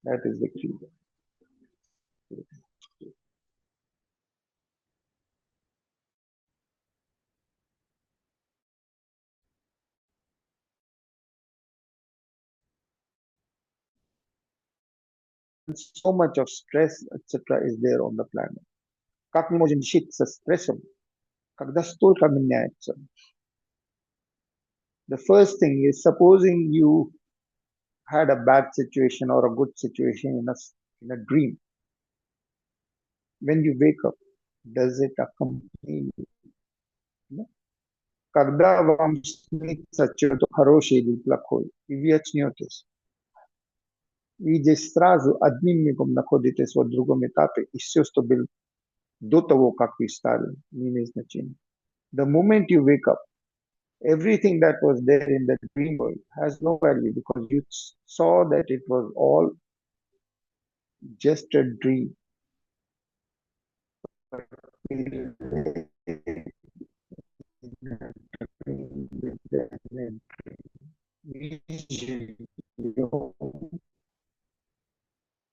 That is the key. So much of stress, etc., is there on the planet. Как мы можем жить со стрессом, когда столько меняется? The first thing is supposing you had a bad situation or a good situation in a dream. When you wake up, does it accompany you? Когда вам снится что-то хорошее или плохое, и вы очнетесь, вы здесь сразу одним мигом находитесь в другом этапе, и все, что было до того, как вы стали, не имеет значения. The moment you wake up, everything that was there in the dream world has no value because you saw that it was all just a dream.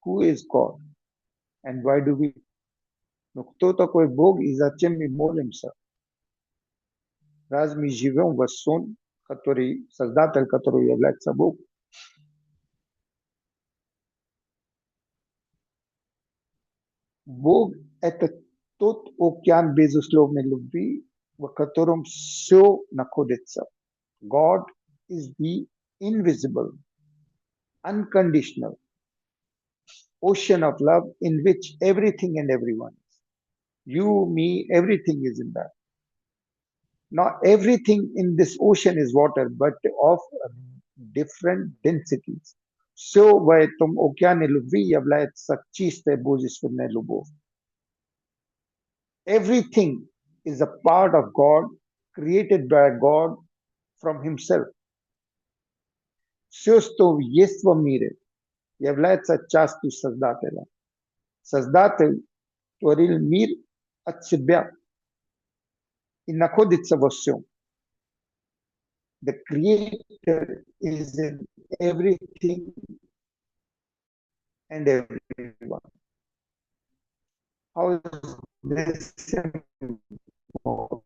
Who is God and why do we? Но кто такой Бог и зачем мы молимся? Раз мы живем в сон, который Создатель, который является Бог. Бог – это тот океан безусловной любви, в котором все находится. God is the invisible, unconditional ocean of love in which everything and everyone is. You, me, everything is in that. Not everything in this ocean is water, but of different densities. Все в этом океане любви является чистой божественной любовью. Everything is a part of God, created by God from Himself. Все, что есть в мире, является частью Создателя. Создатель творил мир от себя и находится во всем. The Creator is in everything and everyone. How is this simple?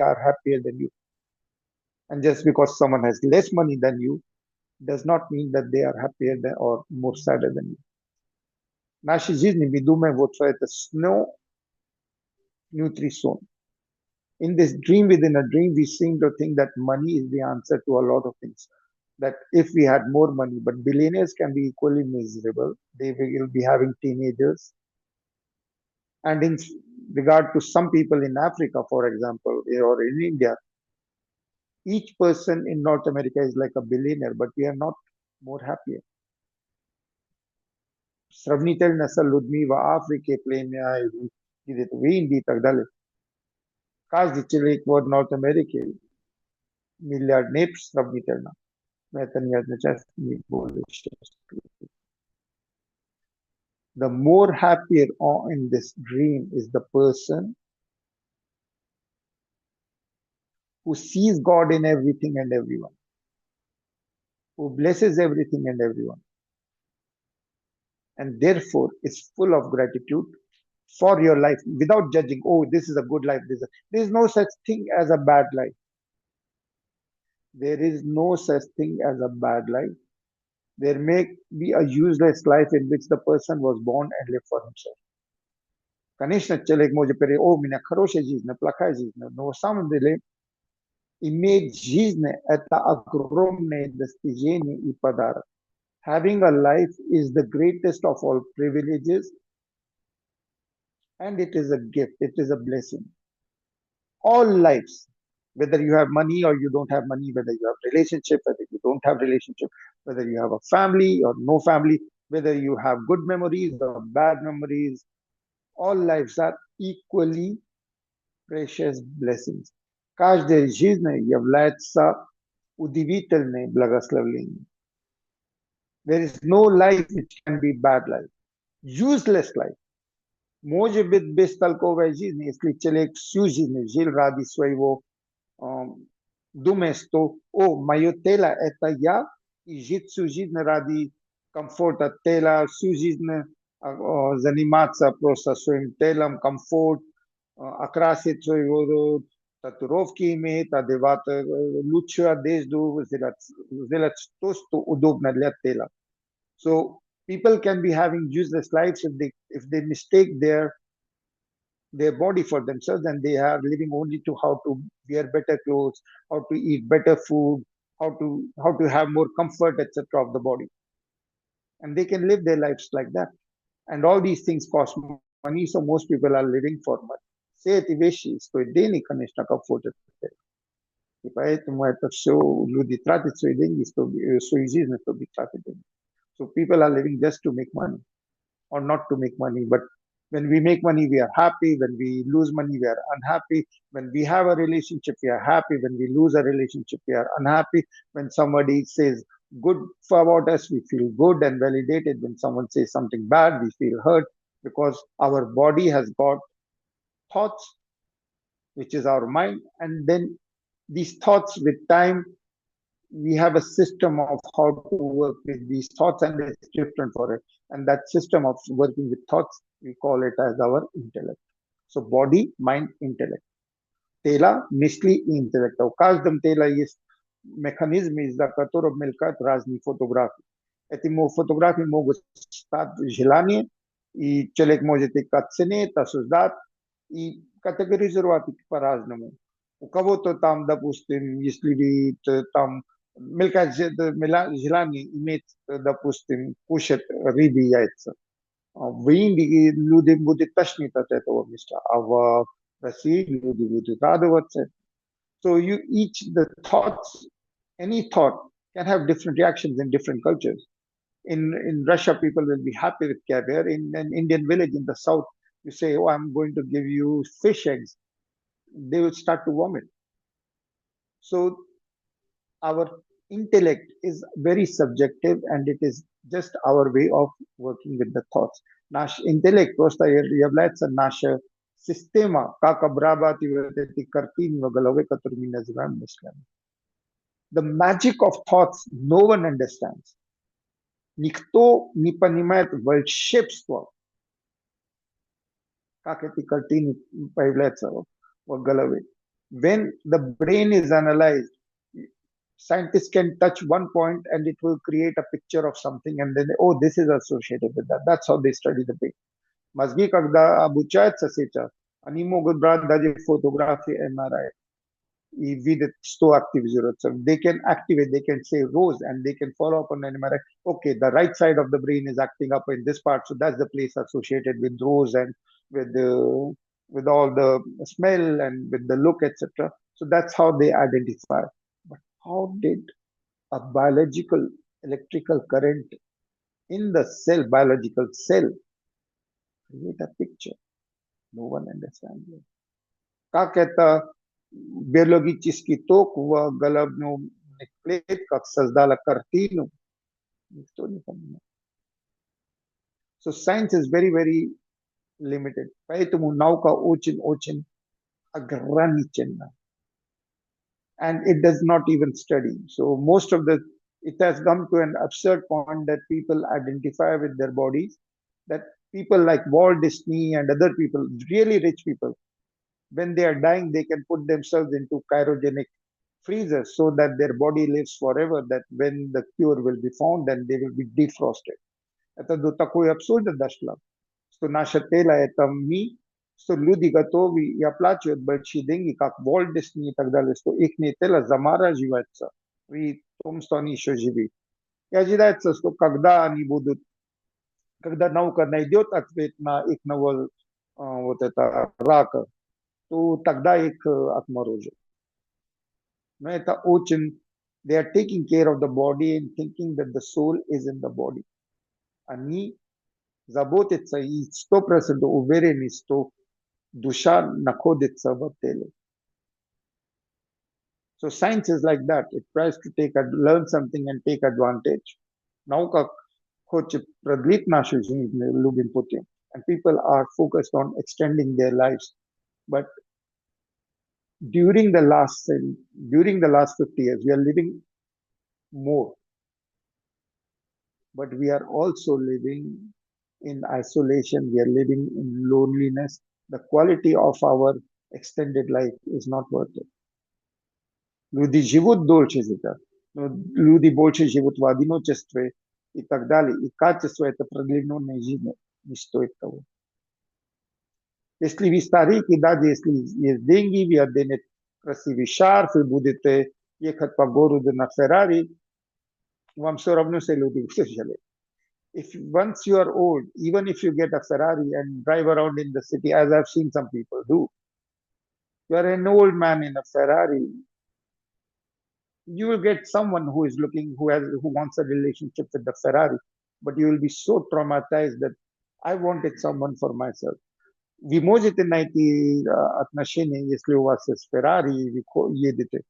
Are happier than you. And just because someone has less money than you does not mean that they are happier than or more sadder than you. Нашей жизни мы думаем вот что это snow nutrition. In this dream within a dream, we seem to think that money is the answer to a lot of things. That if we had more money, but billionaires can be equally miserable. They will be having teenagers. And in regard to some people in Africa, for example, or in India, each person in North America is like a billionaire, but we are not more happier. Сравнительно с людьми в Африке, племя, где-то в Индии и так далее. Каждый человек в North America миллиардер сравнительно. Но это не означает, что не более счастливый. The more happier in this dream is the person who sees God in everything and everyone, who blesses everything and everyone, and therefore is full of gratitude for your life without judging, oh, this is a good life. There is no such thing as a bad life. There is no such thing as a bad life. There may be a useless life in which the person was born and lived for himself. Конечно, человек может говорить, о, у меня хорошая жизнь, плохая жизнь, но на самом деле иметь жизнь – это огромное достижение и подарок. Having a life is the greatest of all privileges and it is a gift, it is a blessing. All lives, whether you have money or you don't have money, whether you have relationship, whether you don't have relationship, whether you have a family or no family, whether you have good memories or bad memories, all lives are equally precious blessings. Каждая жизнь является удивительной благословением. There is no life which can be bad life, useless life. Может быть бестолковая жизнь, если человек всю жизнь жил ради своего думая, что мое тело это я, и жить всю жизнь ради комфорта тела, всю жизнь заниматься просто своим телом, комфорт, окрасить своего татуировки иметь, одевать лучшую одежду, сделать то, что удобно для тела. So people can be having useless lives if they mistake their body for themselves and they are living only to how to wear better clothes, how to eat better food, how to have more comfort, etc. of the body. And they can live their lives like that. And all these things cost money, so most people are living for money. Все эти вещи стоят денег, конечно, комфорт. И поэтому это все люди тратят свои деньги, свою жизнь, чтобы тратить деньги. So people are living just to make money or not to make money. But when we make money, we are happy. When we lose money, we are unhappy. When we have a relationship, we are happy. When we lose a relationship, we are unhappy. When somebody says good about us, we feel good and validated. When someone says something bad, we feel hurt because our body has got thoughts, which is our mind. And then these thoughts with time, we have a system of how to work with these thoughts, and it's different for it. And that system of working with thoughts, we call it as our intellect. So body, mind, intellect. Tela misli и интеллекта. У каждом тела есть механизмы, из-за которых мелькают разные фотографии. Эти фотографии могут стать желание, и человек может их оценить, осуждать и категоризировать их по-разному. У кого-то там, допустим, если вы там мелькает желание иметь, допустим, кушать рыбьи яйца. В Индии люди будут тошнить от этого места, а в России люди будут радоваться. So you each the thoughts, any thought can have different reactions in different cultures. In Russia, people will be happy with caviar. In an Indian village in the south, you say, "Oh, I'm going to give you fish eggs." They will start to vomit. So our intellect is very subjective and it is just our way of working with the thoughts. Nasz intelekt просто является наша система, как обрабатывать эти картины в голове, которые мы называем мыслями. The magic of thoughts no one understands. Никто не понимает волшебство, как эти картины появляются в голове. When the brain is analyzed, scientists can touch one point and it will create a picture of something and then, oh, this is associated with that. That's how they study the brain. Мозги, когда обучаются сейчас, они могут брать даже фотографии MRI и видят, что активизируется. They can activate, they can say rose and they can follow up on an MRI. Okay, the right side of the brain is acting up in this part, so that's the place associated with rose and with all the smell and with the look, etc. So that's how they identify. But how did a biological electrical current in the cell, biological cell, create a picture? No one understands it. Как это биологический ток в головном клетках создала картину? Никто не понимает. So science is very, very limited. Поэтому наука очень-очень ограничена. And it does not even study. So most of it has come to an absurd point that people identify with their bodies, that people like Walt Disney and other people, really rich people, when they are dying, they can put themselves into cryogenic freezers so that their body lives forever, that when the cure will be found, then they will be defrosted. Это до такой абсурда дошло, что наше тело это мы, что люди готовы и оплачивают большие деньги, как Walt Disney и так далее, что их тело замораживается при том, что они еще живы. И ожидается, что когда наука найдет ответ на их вот это рака, то тогда их отморозят. Но это очень... They are taking care of the body and thinking that the soul is in the body. Они заботятся и 100% уверены, что душа находится в теле. So science is like that. It tries to learn something and take advantage. Наука хочет продлить нашу жизнь любым путем. And people are focused on extending their lives. But during the last during the last 50 years, we are living more. But we are also living in isolation. We are living in loneliness. The quality of our extended life is not worth it. Люди живут дольше сейчас, но люди больше живут в одиночестве и так далее. И качество этой продленной жизни не стоит того. Если вы старик, и даже если есть деньги, вы оденете красивый шарф, вы будете ехать по городу на Феррари, вам все равно все люди все жалеют. If once you are old, even if you get a Ferrari and drive around in the city, as I've seen some people do, you are an old man in a Ferrari, you will get someone who is looking, who wants a relationship with the Ferrari, but you will be so traumatized that I wanted someone for myself. Вы можете найти отношения, если у вас есть Ferrari, и вы едете,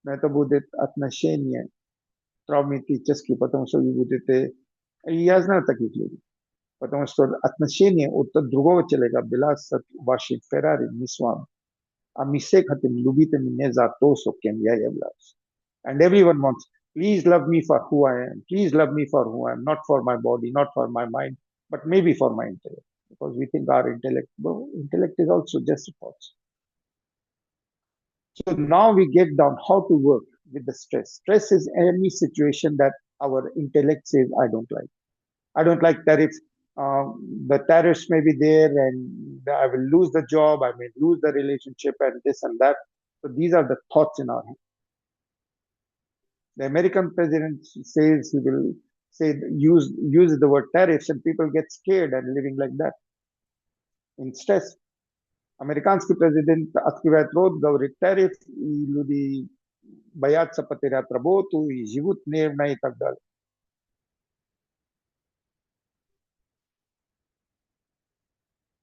но это будет отношения травматические, потому что вы будете... И я знаю таких людей, потому что отношения от другого человека было с вашей Ferrari, не с вами. А мы все хотим любить меня за то, кем я являюсь. And everyone wants, please love me for who I am. Please love me for who I am, not for my body, not for my mind, but maybe for my intellect. Because we think our intellect is also just a thought. So now we get down how to work with the stress. Stress is any situation that our intellect says, I don't like. I don't like tariffs. The tariffs may be there and I will lose the job, I may lose the relationship and this and that. So these are the thoughts in our head. The American president says he will use the word tariffs and people get scared and living like that in stress. Американский президент открывает рот, говорит тариф, и люди боятся потерять работу и живут нервно и так далее.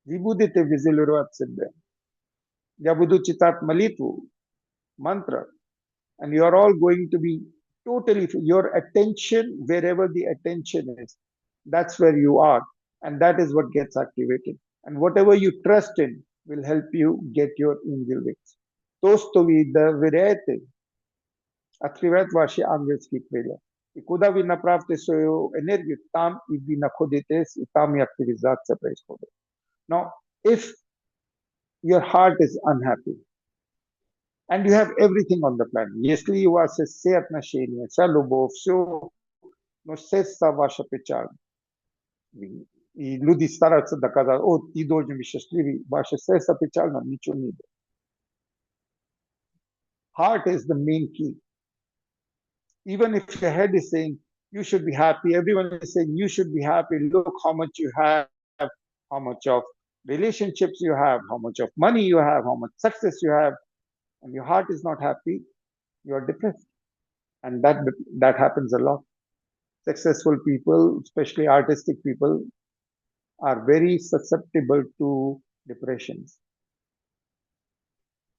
Вы будете визуализировать себя. Я буду читать молитву, мантра, and you are all going to be totally, your attention, wherever the attention is, that's where you are. And that is what gets activated. And whatever you trust in will help you get your angel wings. То, что вы доверяете, открывает ваши ангельские крылья. И куда вы направите свою энергию, там и вы находитесь, и там и активизация происходит. Now, if your heart is unhappy, and you have everything on the planet, если у вас есть все отношения, вся любовь, все, но сердце ваше печаль. И люди стараются доказать, о, ты должен быть счастливый, ваше сердце печально, ничего не будет. Heart is the main key. Even if your head is saying, you should be happy, everyone is saying, you should be happy, look how much you have, how much of relationships you have, how much of money you have, how much success you have, and your heart is not happy, you are depressed. And that happens a lot. Successful people, especially artistic people, are very susceptible to depressions.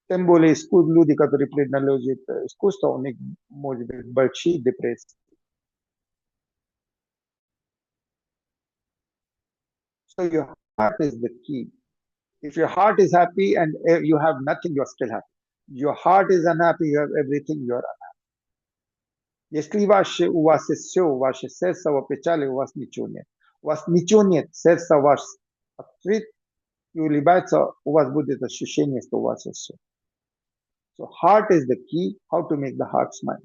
Тем более люди, которые принадлежат искусству, у них может быть большие депрессии. So your heart is the key. If your heart is happy and you have nothing, you are still happy. Your heart is unhappy, you have everything, you are unhappy. Если у вас есть все, ваше сердце в печали, у вас ничего нет. У вас ничего нет, сердце ваше открыт и улыбается, у вас будет ощущение, что у вас есть все. So heart is the key, how to make the heart smile.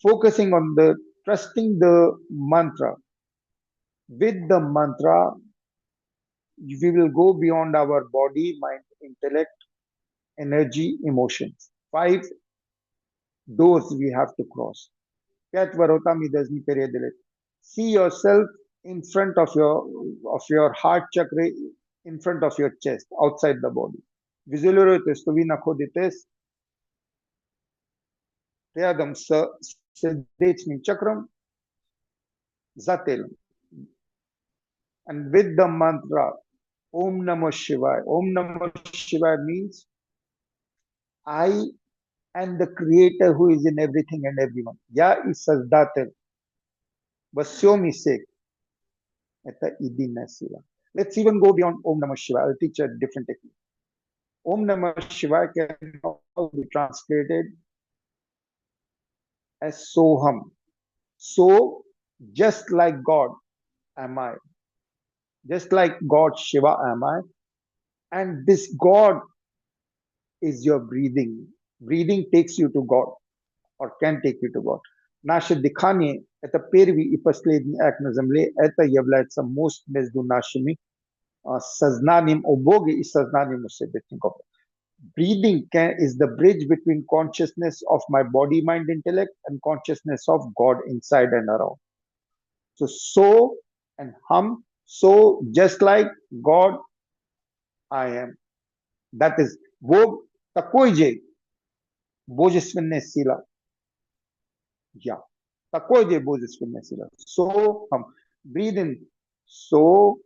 Focusing on trusting the mantra. With the mantra, we will go beyond our body, mind, intellect, energy, emotions. 5 doors we have to cross. See yourself in front of your heart chakra in front of your chest, outside the body. Vizualizotes to vinakhodites, triadam sedechnim chakram, zatelam. And with the mantra, Om Namah Shivaya. Om Namah Shivaya means I am the creator who is in everything and everyone. Ya isazdatel, vasyomi sek, eta idina siva. Let's even go beyond Om Namah Shivaya. I'll teach a different technique. Om Namah Shivaya can also be translated as Soham. So, just like God am I. Just like God Shiva am I. And this God is your breathing. Breathing takes you to God or can take you to God. Naše dihanje, это первый и последний акт на земле, это является мост между нашими сознанием о Боге и сознанием о себе. Breathing is the bridge between consciousness of my body, mind, intellect and consciousness of God inside and around. So and hum, so just like God I am. That is Bog такой же божественная сила. Я. Такой же божественная сила. So hum. Breathe in. So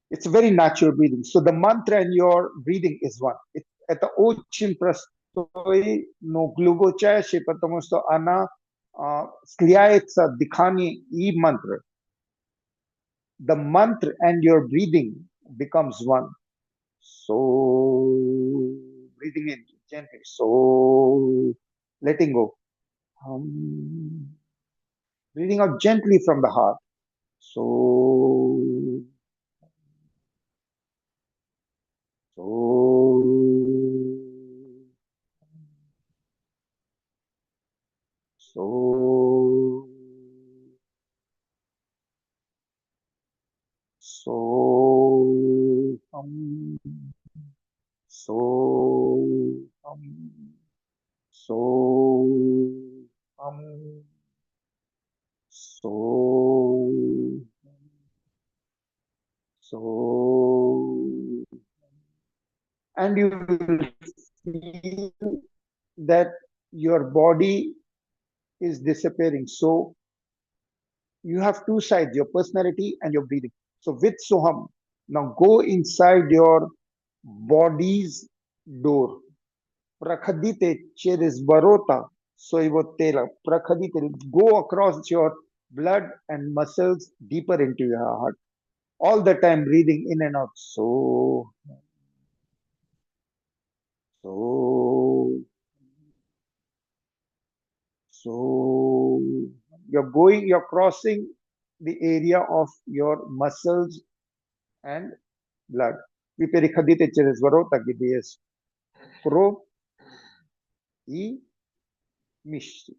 it's a very natural breathing. So the mantra and your breathing is one. Это очень простой, но глубочайший, потому что она слияется дыхание и мантра. The mantra and your breathing becomes one. So breathing in gently. So letting go. Breathing out gently from the heart. So so so so so so and you will feel that your body is disappearing. So you have two sides, your personality and your breathing. So with Soham, now go inside your body's door. Prakhadite cheris barota soivotela. Prakhadite, go across your blood and muscles deeper into your heart. All the time breathing in and out. So, so you're crossing the area of your muscles and blood. Viperikhadite cheres varota gidies pro e mishi.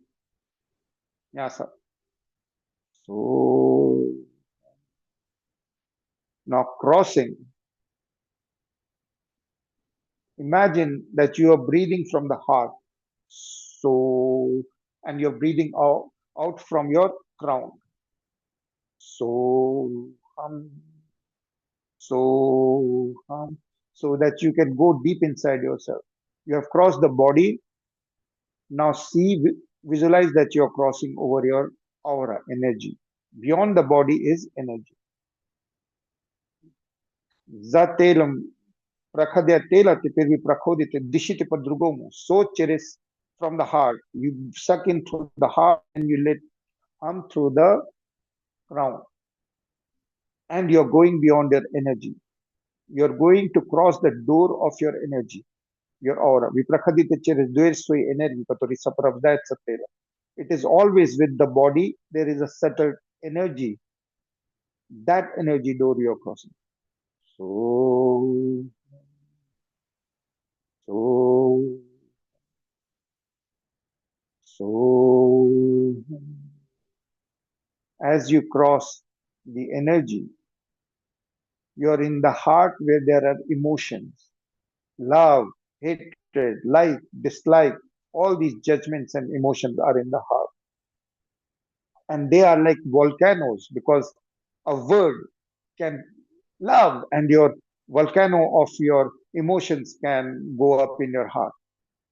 Yasa. So now crossing. Imagine that you are breathing from the heart. So and you're breathing out from your crown. So so so that you can go deep inside yourself. You have crossed the body. Now visualize that you're crossing over your aura, energy. Beyond the body is energy. Zatelam prakhadya tela теперь вы проходите, дышите по-другому. So через from the heart. You suck in through the heart and you let through the crown. And you're going beyond your energy. You're going to cross the door of your energy, your aura. Viprakhadita через дверь своей энергии, который сопровождается телом. It is always with the body, there is a settled energy. That energy door you're crossing. So as you cross the energy, you're in the heart where there are emotions, love, hatred, like, dislike, all these judgments and emotions are in the heart. And they are like volcanoes because a word can love, and your volcano of your emotions can go up in your heart.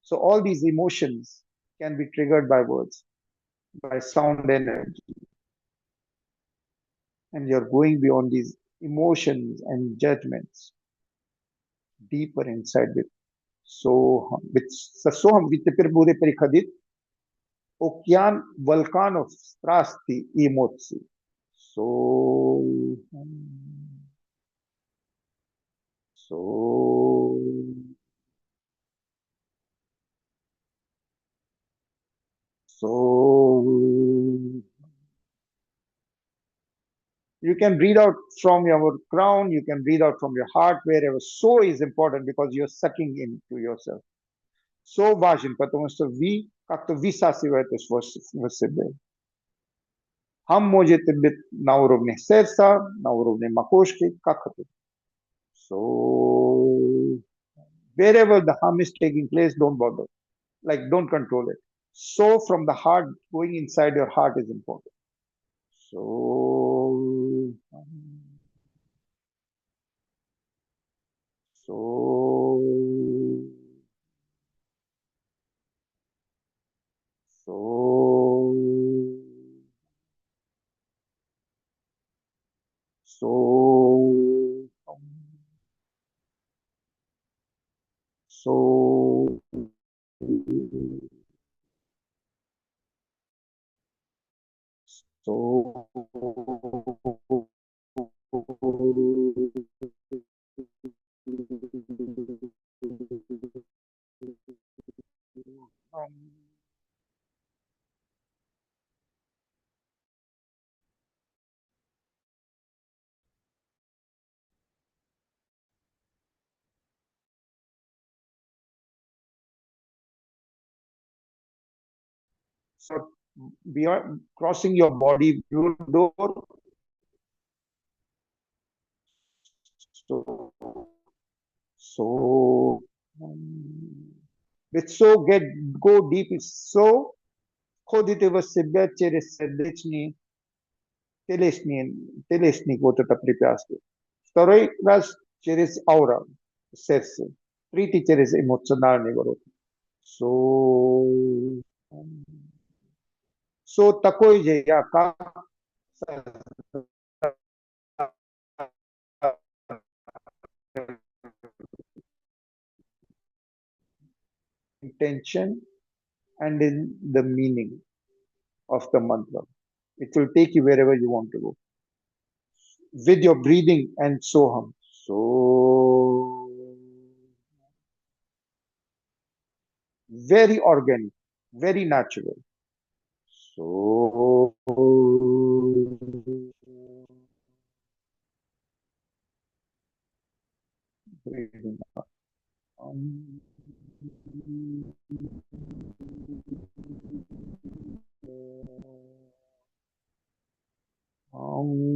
So all these emotions can be triggered by words, by sound energy, and you're going beyond these emotions and judgments deeper inside with soham. With soham, with bude perikadit, okean volcano strasti emotsi. So, so, so. You can breathe out from your crown, you can breathe out from your heart, wherever. So is important because you're sucking into yourself. So важен, потому что вы как-то высасываете в себе. Hum можете быть на уровне сердца, на уровне макушки, как хотите. So, wherever the hum is taking place, don't bother. Like, don't control it. So, from the heart, going inside your heart is important. So, so, so, so, so, so, so beyond crossing your body view door, so, so, with so get go deep is so ходите в себя через сердечный телесный, телесный вот это препятствие. Второй раз через аура, сердце. Третий через эмоциональный ворот. So, so такой же я, как intention and in the meaning of the mantra. It will take you wherever you want to go. With your breathing and soham. So, very organic, very natural. So, breathing out. Um, oh, um,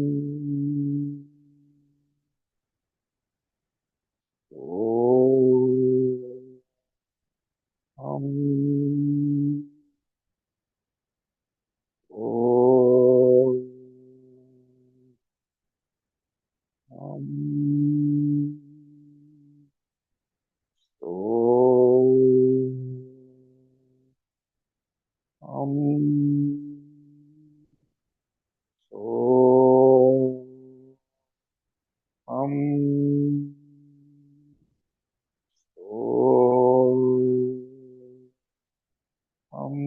oh, um, oh, oh, um, oh, um,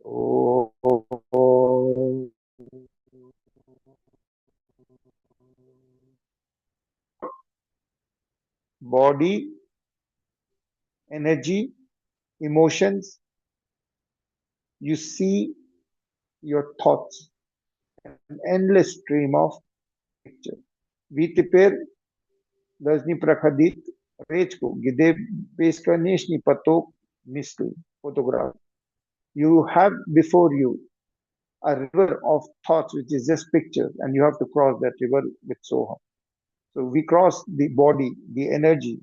oh, body, energy, emotions, you see your thoughts, an endless stream of picture. Vi теперь должны проходить речку, где бесконечный поток мыслей, фотограф. You have before you a river of thoughts, which is just pictures, and you have to cross that river with Soham. So we cross the body, the energy,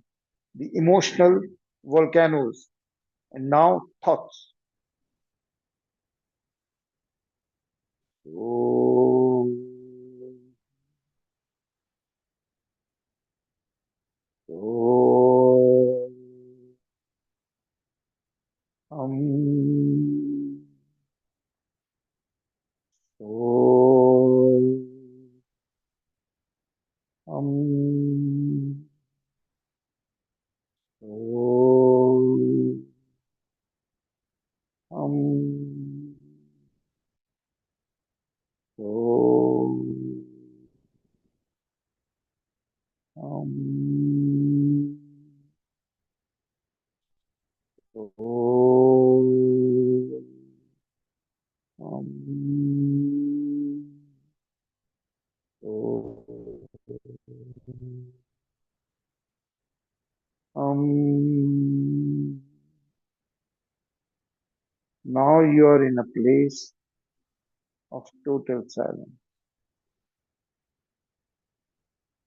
the emotional volcanoes, and now thoughts. Om. Om. Om. Om. Om. Om. Om. Om. Om. Om. Now you are in a place of total silence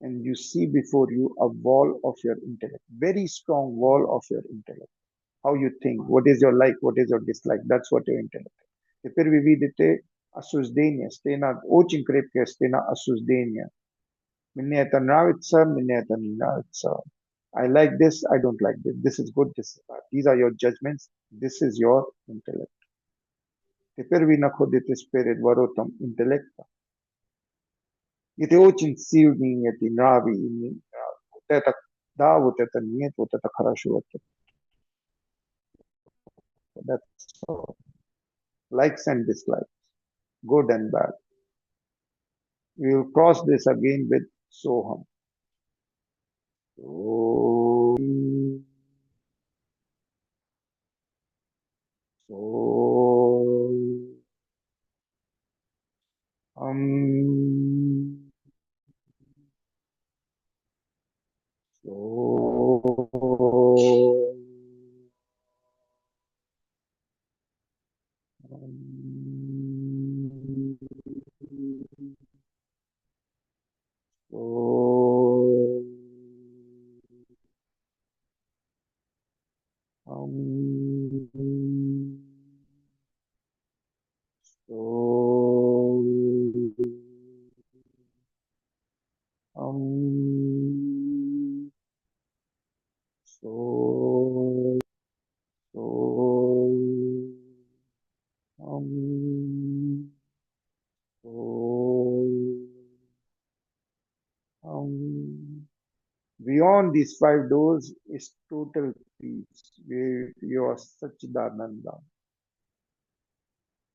and you see before you a wall of your intellect, very strong wall of your intellect. How you think, what is your like, what is your dislike, that's what your intellect. Теперь вы видите осуждение, стена, очень крепкая стена осуждения. Мне это нравится, мне это не нравится. I like this, I don't like this. This is good, this is bad. These are your judgments. This is your intellect. Теперь вы находитесь перед воротом интеллекта. И ты очень сильный эти нравы и не нравы. Вот это да, вот это нет, вот это хорошо, вот это. That's all. Likes and dislikes, good and bad. We will cross this again with Soham. Om. Om. Om. Beyond these five doors is total peace, where you are Sachidananda.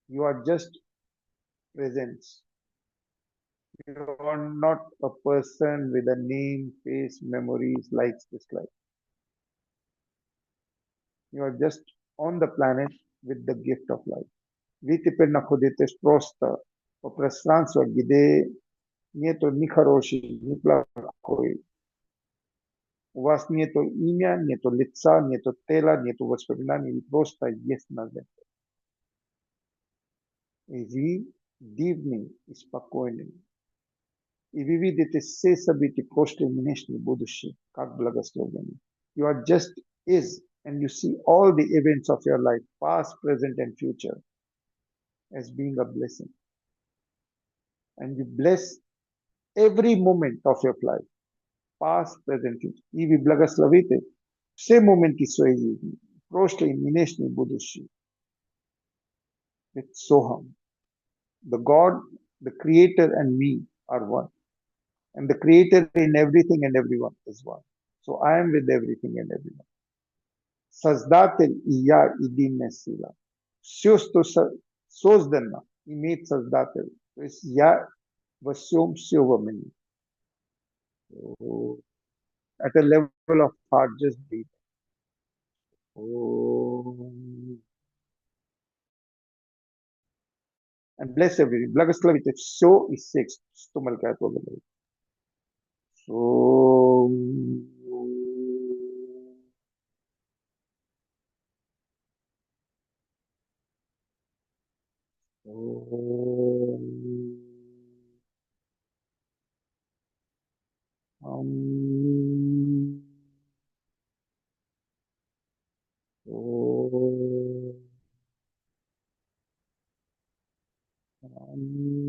You are just presence. You are not a person with a name, face, memories, likes, dislikes. You are just on the planet with the gift of life. Вы теперь находитесь просто по пространству, где нету ни хороший, ни плохой. У вас нету имя, нету лица, нету тела, нету воспоминаний, вы просто есть на земле. И вы дивны и спокойны. И вы видите все события, прошлое, нынешнее, будущее, как благословение. You are just is, and you see all the events of your life, past, present, and future, as being a blessing. And you bless every moment of your life, past, present, future. И вы благословите все моменты своей жизни, прошлое, нынешнее, будущее. With Soham. The God, the Creator, and me are one. And the Creator in everything and everyone is one. So I am with everything and everyone. Создатель и я единая сила. Все, что создано, имеет Создатель. То есть я во всем, все во мне. So, at a level of heart, just breathe. Om. And bless everything. Благословите все и всех, что мелькает во мне. So, Om. Om. Om. Om.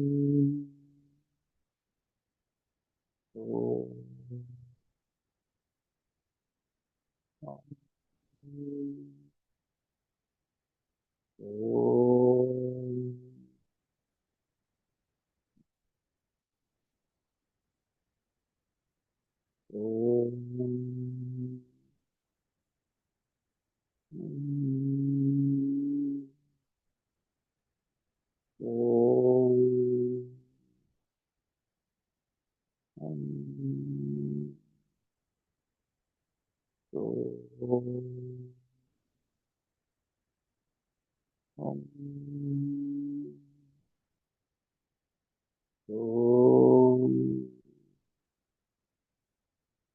So,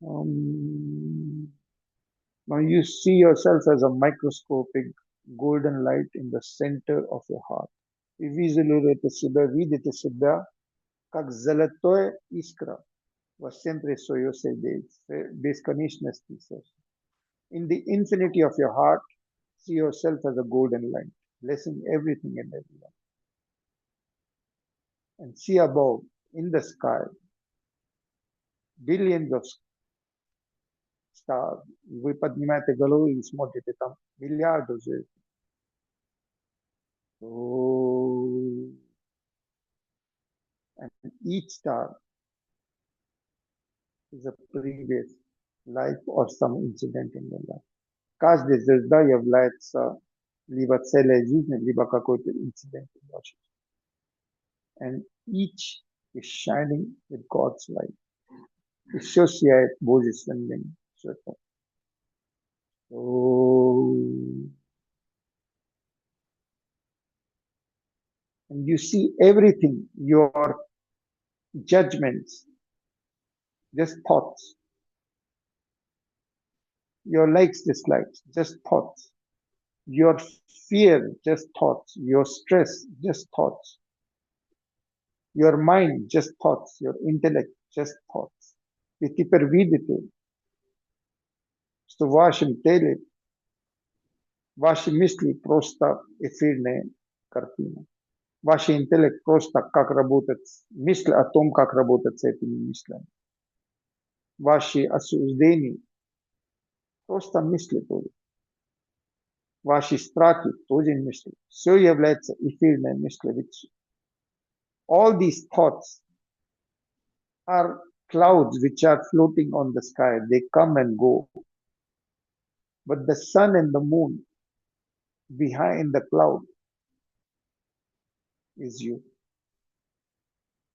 um, now you see yourself as a microscopic golden light in the center of your heart. И визуализируйте себя, видите себя как золотое искра в центре своего сердца, бесконечности. In the infinity of your heart, see yourself as a golden light, blessing everything and everyone. And see above, in the sky, billions of stars. Вы поднимаете голову и смотрите там миллиарды звезд. Oh, and each star is a previous life or some incident in your life. Каждая звезда является либо целая жизнь, либо какой-то инцидент в вашей жизни. And each is shining with God's light. И все сияет божественным светом. Oh, and you see everything, your judgments, just thoughts, your likes, dislikes, just thoughts, your fear, just thoughts, your stress, just thoughts, your mind, just thoughts, your intellect, just thoughts. И теперь видите, что в вашем теле ваши мысли просто эфирная картина. Ваш интеллект просто как работать, мысль о том, как работать с этими мыслями. Ваши осуждения просто мысли тоже. Ваши страхи тоже мысли. Все является эфирной мыслью. Ведь all these thoughts are clouds which are floating on the sky. They come and go. But the sun and the moon behind the cloud is you.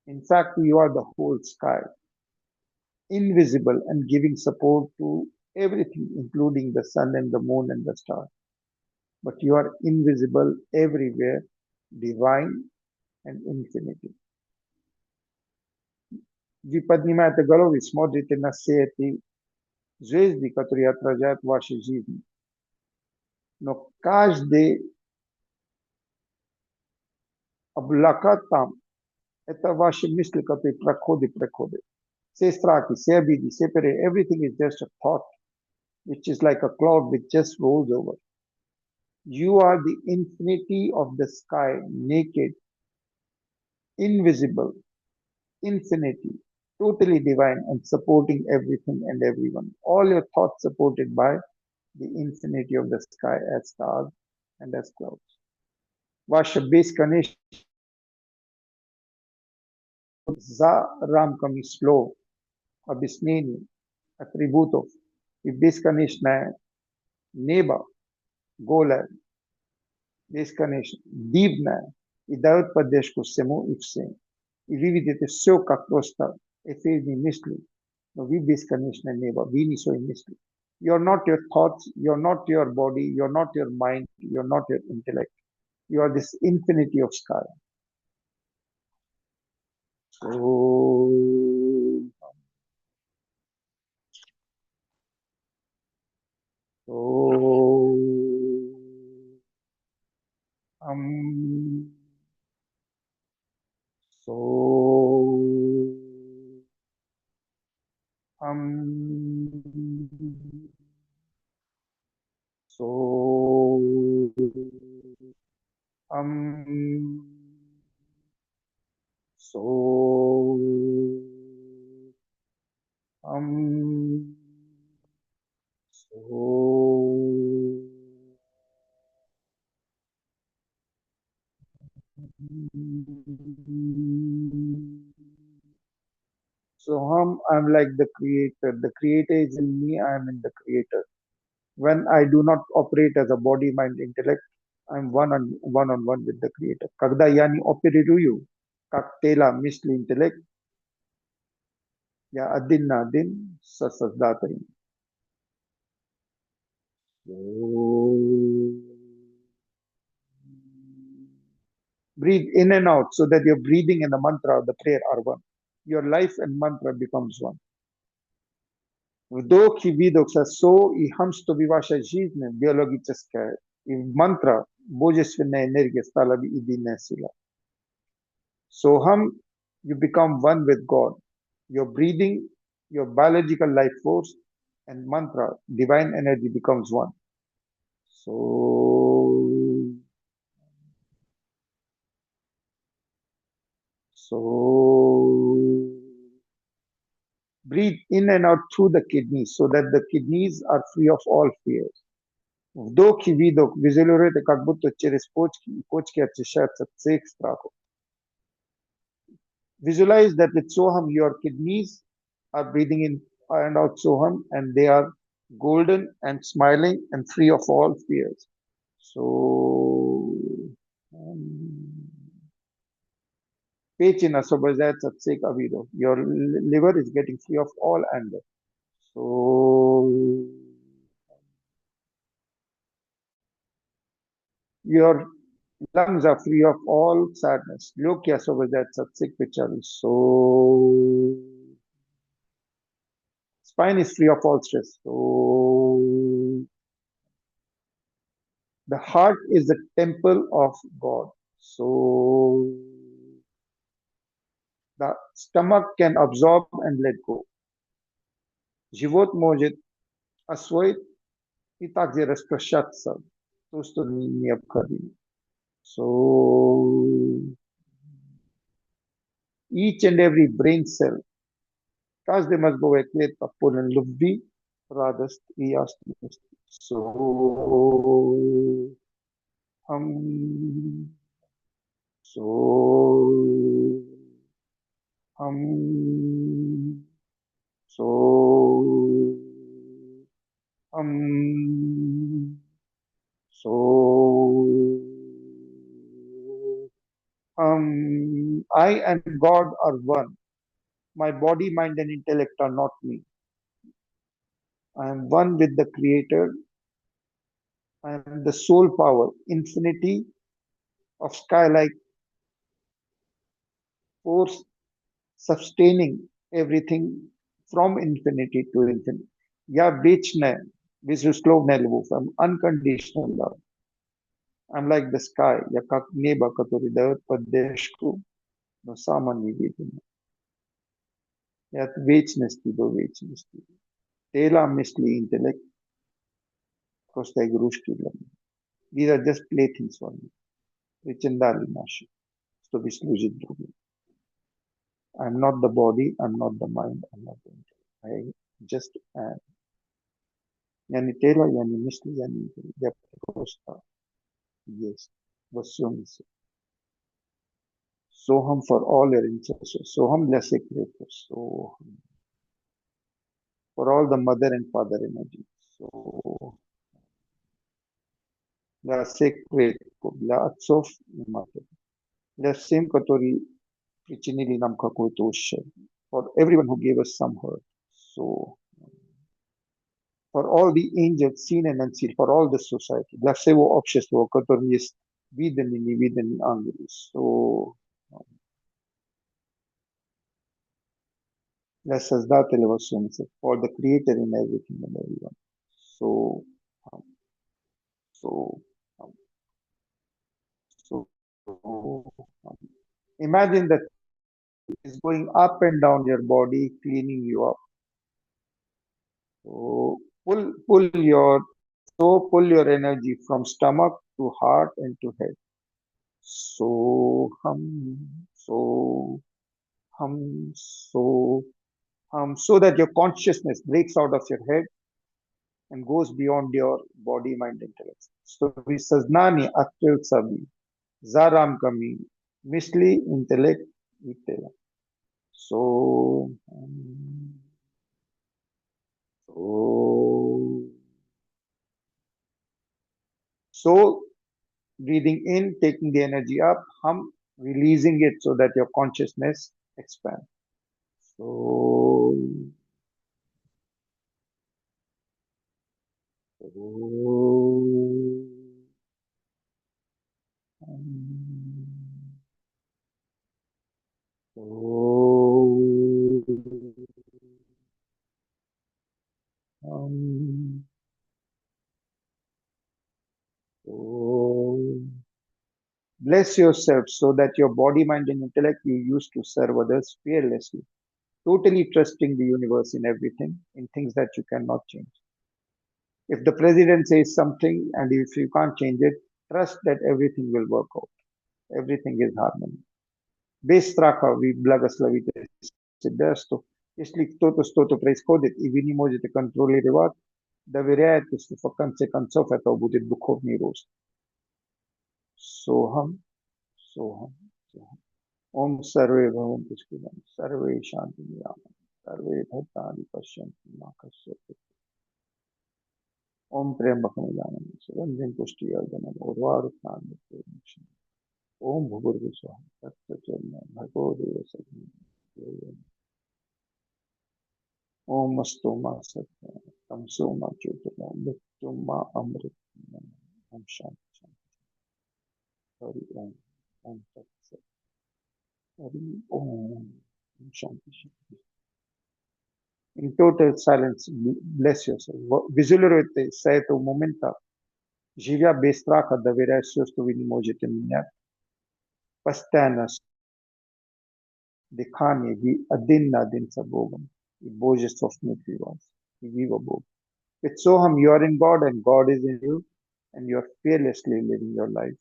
In fact, you are the whole sky, invisible and giving support to everything, including the sun and the moon and the stars. But you are invisible everywhere, divine and infinity. Вы поднимаете голову и смотрите на все эти звезды, которые отражают ваши жизни. Но каждый облака там, это ваши мысли, которые проходят. Все страхи, все обиды, все everything is just a thought, which is like a cloud which just rolls over. You are the infinity of the sky, naked, invisible, infinity, totally divine and supporting everything and everyone. All your thoughts supported by the infinity of the sky as stars and as clouds. Ваша бесконечность за рамками слов, объяснений, атрибутов и бесконечное небо, голое, бесконечно, дивное и дает поддержку всему и всем. И вы видите все как просто эфирные мысли, но вы бесконечное небо, вы не свои мысли. You're not your thoughts, you're not your body, you're not your mind, you're not your intellect. You are this infinity of sky. So, so, um, so, so, um, so, um, so. So I'm like the creator. The creator is in me, I am in the creator. When I do not operate as a body, mind, intellect, I'm one on one with the creator. Когда я не оперирую, как тело, мысли, интеллект, я один на один со Создателем. So, Breathe in and out so that your breathing and the mantra of the prayer are one. Your life and mantra becomes one. Vdох и видох са со и хамство би ваша жизнь биологическая. И мантра, божественная энергия стала бы единая сила. Soham, you become one with God. Your breathing, your biological life force, and mantra, divine energy becomes one. So, so breathe in and out through the kidneys so that the kidneys are free of all fears. Вдох и видох, визуализируйте, как будто через почки, и почки очищаются от всех страхов. Visualize that with Soham, your kidneys are breathing in and out Soham, and they are golden and smiling and free of all fears. So, Pechina освобождается от всех обидов. Your liver is getting free of all anger. So, your lungs are free of all sadness. Lyoki освобождается от всех печалей. So, spine is free of all stress. So, the heart is the temple of God. So, the stomach can absorb and let go. Живот может освоить и также распрощаться. То, что необходимо. So, each and every brain cell, каждая мозговая клетка полна любви, радости и ясности. So, so, so, so, I and God are one. My body, mind, and intellect are not me. I am one with the Creator. I am the soul power, infinity of sky-like force sustaining everything from infinity to infinity. Я вечная, безусловная любовь. I'm unconditional love. I'm like the sky. Я как небо, которое дает поддержку, но само невидимо. И от вечности до вечности. Тело, мысли, интеллект просто игрушки для меня. These are just playthings for me. Причиндали наши, чтобы служить другим. I'm not the body, I'm not the mind, I'm not the intellect. I just am. Я не тело, я не мысли, я не интеллект. Я просто есть во всем и вся. Soham for all your ancestors. Soham blessed creators. Soham for all the mother and father energy. So для всех предков, для отцов и матерей, для всем, которые причинили нам какой-то ущерб. For everyone who gave us some hurt. So for all the angels, seen and unseen, for all the society, для всего общества, у которого есть видимые и невидимые ангелы. So, для Создателя во всем, for the Creator in everything and everyone. So, um, so, um, so, imagine that it's going up and down your body, cleaning you up. So, pull your energy from stomach to heart and to head. So, so, so that your consciousness breaks out of your head and goes beyond your body, mind, intellect. So, we saznani akil sabi, zaram kami, misli intellect, vitela. So, so, so, breathing in, taking the energy up, releasing it so that your consciousness expands. So, so, Oh, um, oh. Bless yourself so that your body, mind, and intellect you use to serve others fearlessly, totally trusting the universe in everything, in things that you cannot change. If the president says something and if you can't change it, trust that everything will work out. Everything is harmony. Без страха ви благословите себя, если кто-то что-то происходит, и вы не можете контролировать, доверяйте, что в конце концов это будет духовный рост. Сохам, сохам, сохам. ओम सर्वे भवन्तु सुखिनः सर्वे शान्ति निरामया सर्वे भद्राणि पश्यन्तु मा कश्चित् ओम त्र्यंबकं यजामहे सुगन्धिं पुष्टिवर्धनम् उर्वारुकं ओम भूर्भुवस्सुः तत्सवितुर्वरेण्यं भर्गो देवस्य ओम अस्तु मा सत्यं तमसो मा ज्योतिर्गमयं मृत्युं मा अमृतम् ओम शांति शांति हरि ओम तत्सत् हरि ओम शांति शांति. In total silence, bless yourself. Visualizate certo momento. Живя без страха, доверяя все, что вы не можете менять. Постоянно дыхание вы один на один с Богом. И Божество внутри вас. И вы во Бог. With Soham, you are in God and God is in you. And you are fearlessly living your life.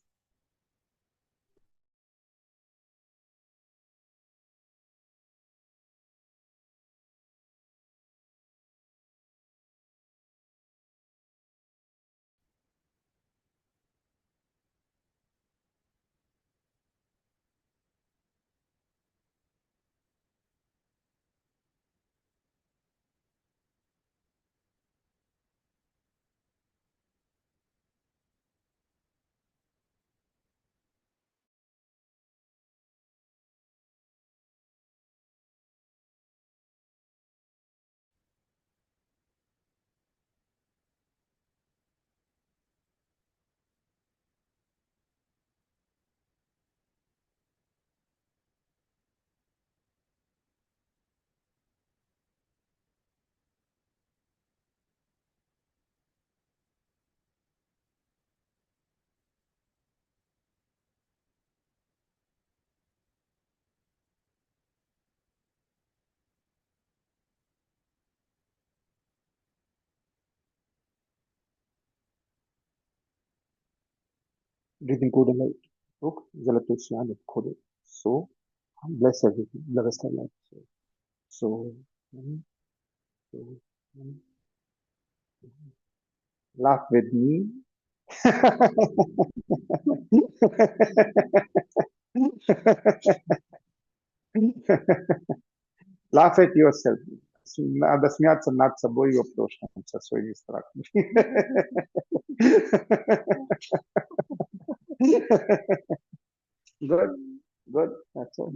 Breathing code and light. Look, Zalato Syan code. So, bless everything. Bless us life. So, so, laugh with me. Laugh at yourself. Надо смеяться над собой и в прошлом, со своими страхами. Good, good. That's all.